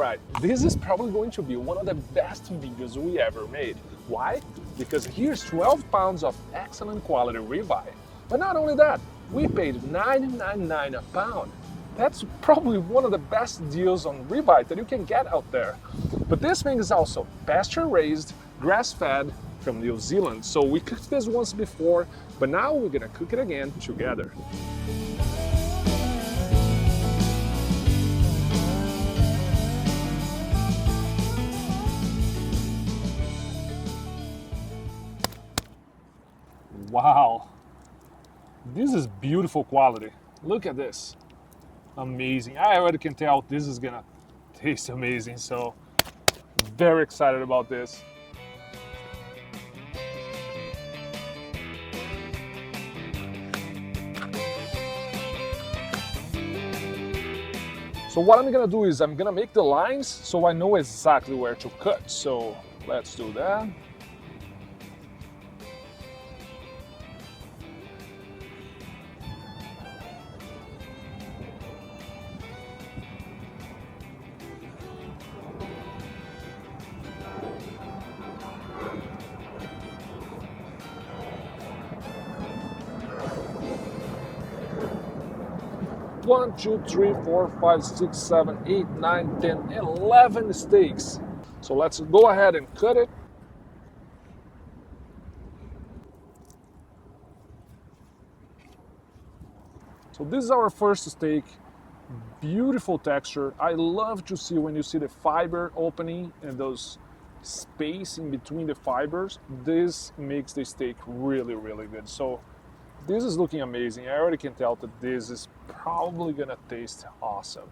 right, this is probably going to be one of the best videos we ever made. Why? Because here's 12 pounds of excellent quality ribeye. But not only that, we paid $9.99 a pound. That's probably one of the best deals on ribeye that you can get out there. But this thing is also pasture-raised, grass-fed from New Zealand. So we cooked this once before, but now we're gonna cook it again together. Wow, this is beautiful quality. Look at this, amazing. I already can tell this is gonna taste amazing, so very excited about this. So what I'm gonna do is I'm gonna make the lines so I know exactly where to cut. So let's do that. One, two, three, 4, 5, 6, 7, 8, 9, 10, 11 steaks. So let's go ahead and cut it. So this is our first steak. Beautiful texture. I love to see when you see the fiber opening and those space in between the fibers. This makes the steak really, really good. So this is looking amazing. I already can tell that this is probably gonna taste awesome.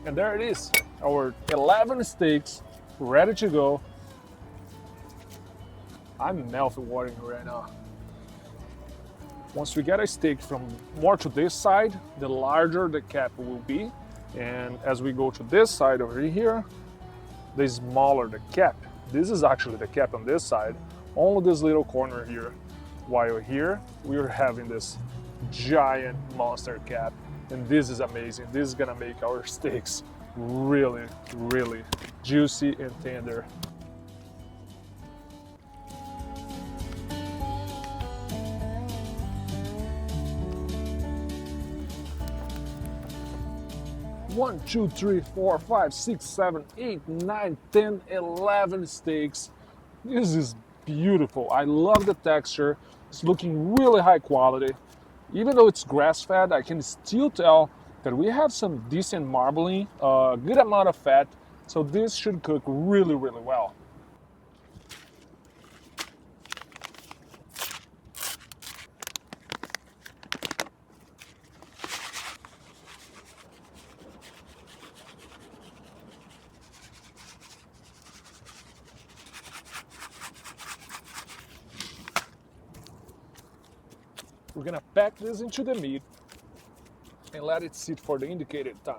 And there it is, our 11 steaks ready to go. I'm mouth watering right now. Once we get a steak from more to this side, the larger the cap will be. And as we go to this side over here, the smaller the cap. This is actually the cap on this side, only this little corner here. While here, we're having this giant monster cap. And this is amazing. This is gonna make our steaks really, really juicy and tender. One, two, three, 4, 5, 6, 7, 8, 9, 10, 11 steaks. This is beautiful. I love the texture. It's looking really high quality. Even though it's grass-fed, I can still tell that we have some decent marbling, a good amount of fat. So this should cook really, really well. We're gonna pack this into the meat and let it sit for the indicated time.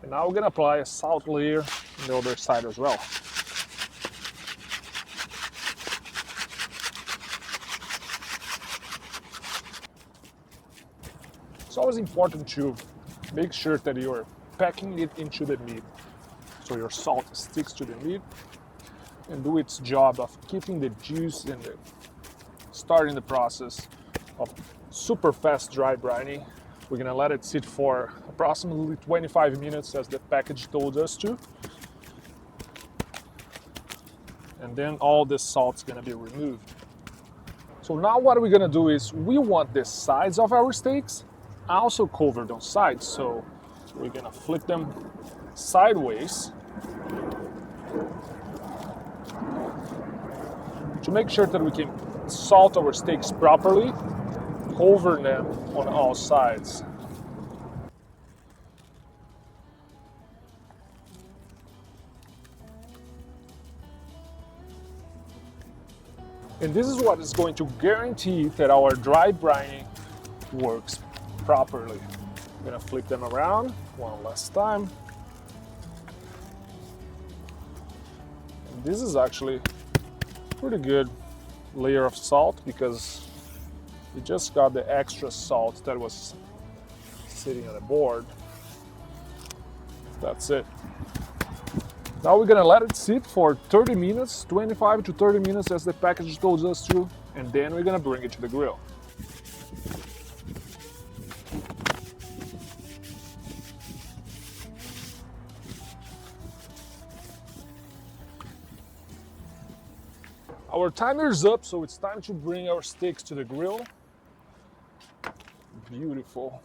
And now we're gonna apply a salt layer on the other side as well. It's always important to make sure that you're packing it into the meat so your salt sticks to the meat and do its job of keeping the juice and starting the process of super fast dry brining. We're gonna let it sit for approximately 25 minutes as the package told us to. And then all the salt's gonna be removed. So now what we're gonna do is we want the sides of our steaks also covered on sides. So we're gonna flip them sideways to make sure that we can salt our steaks properly, cover them on all sides. And this is what is going to guarantee that our dry brining works properly. I'm gonna flip them around one last time. And this is actually pretty good layer of salt because we just got the extra salt that was sitting on the board. That's it. Now we're gonna let it sit for 30 minutes, 25 to 30 minutes as the package told us to, and then we're gonna bring it to the grill. Our timer is up, so it's time to bring our steaks to the grill. Beautiful.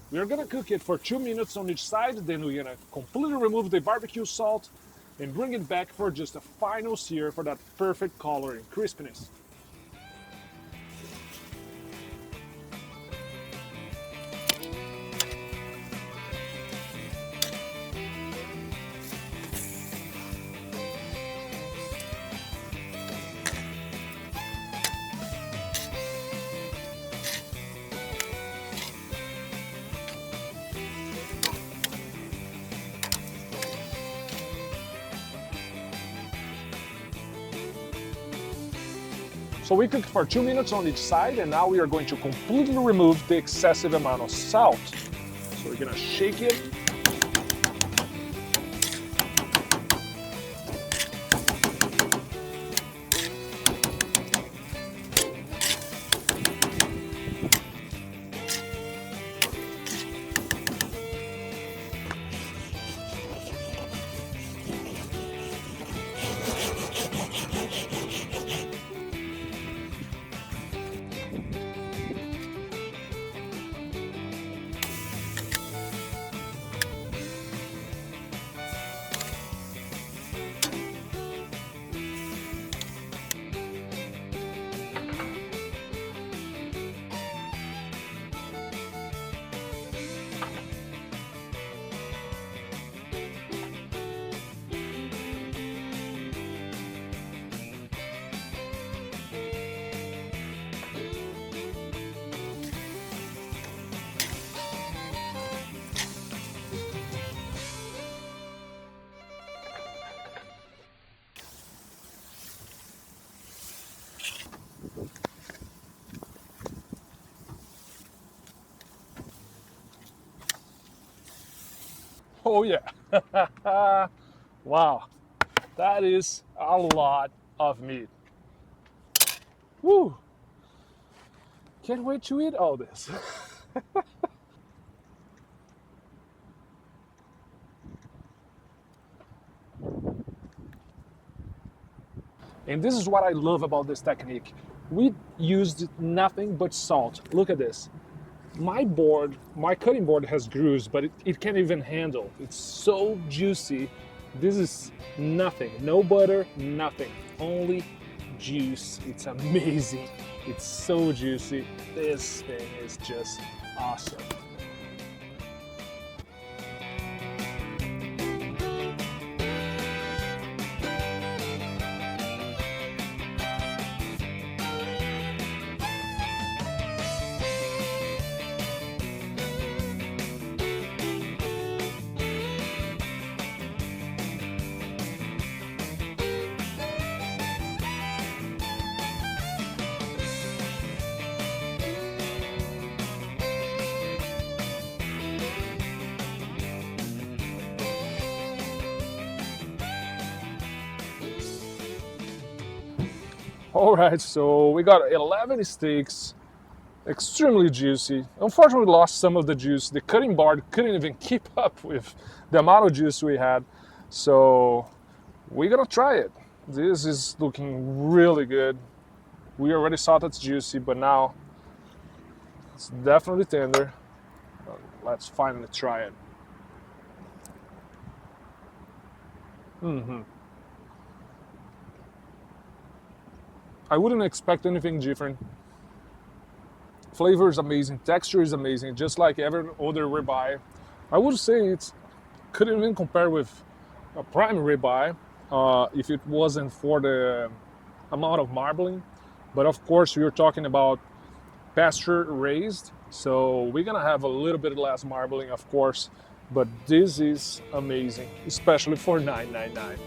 We're gonna cook it for 2 minutes on each side, then we're gonna completely remove the barbecue salt and bring it back for just a final sear for that perfect color and crispiness. So we cooked for 2 minutes on each side, and now we are going to completely remove the excessive amount of salt. So we're gonna shake it. Oh yeah. Wow, that is a lot of meat. Woo! Can't wait to eat all this. And this is what I love about this technique. We used nothing but salt. Look at this. My board, my cutting board has grooves, but it can't even handle. It's so juicy. This is nothing. No butter, nothing. Only juice. It's amazing. It's so juicy. This thing is just awesome. All right, so we got 11 steaks, extremely juicy. Unfortunately, we lost some of the juice. The cutting board couldn't even keep up with the amount of juice we had. So we're gonna try it. This is looking really good. We already saw that's juicy, but now it's definitely tender. Let's finally try it. Hmm. I wouldn't expect anything different. Flavor is amazing, texture is amazing, just like every other ribeye. I would say it's couldn't even compare with a prime ribeye if it wasn't for the amount of marbling. But of course, we're talking about pasture raised, so we're gonna have a little bit less marbling, of course. But this is amazing, especially for $9.99.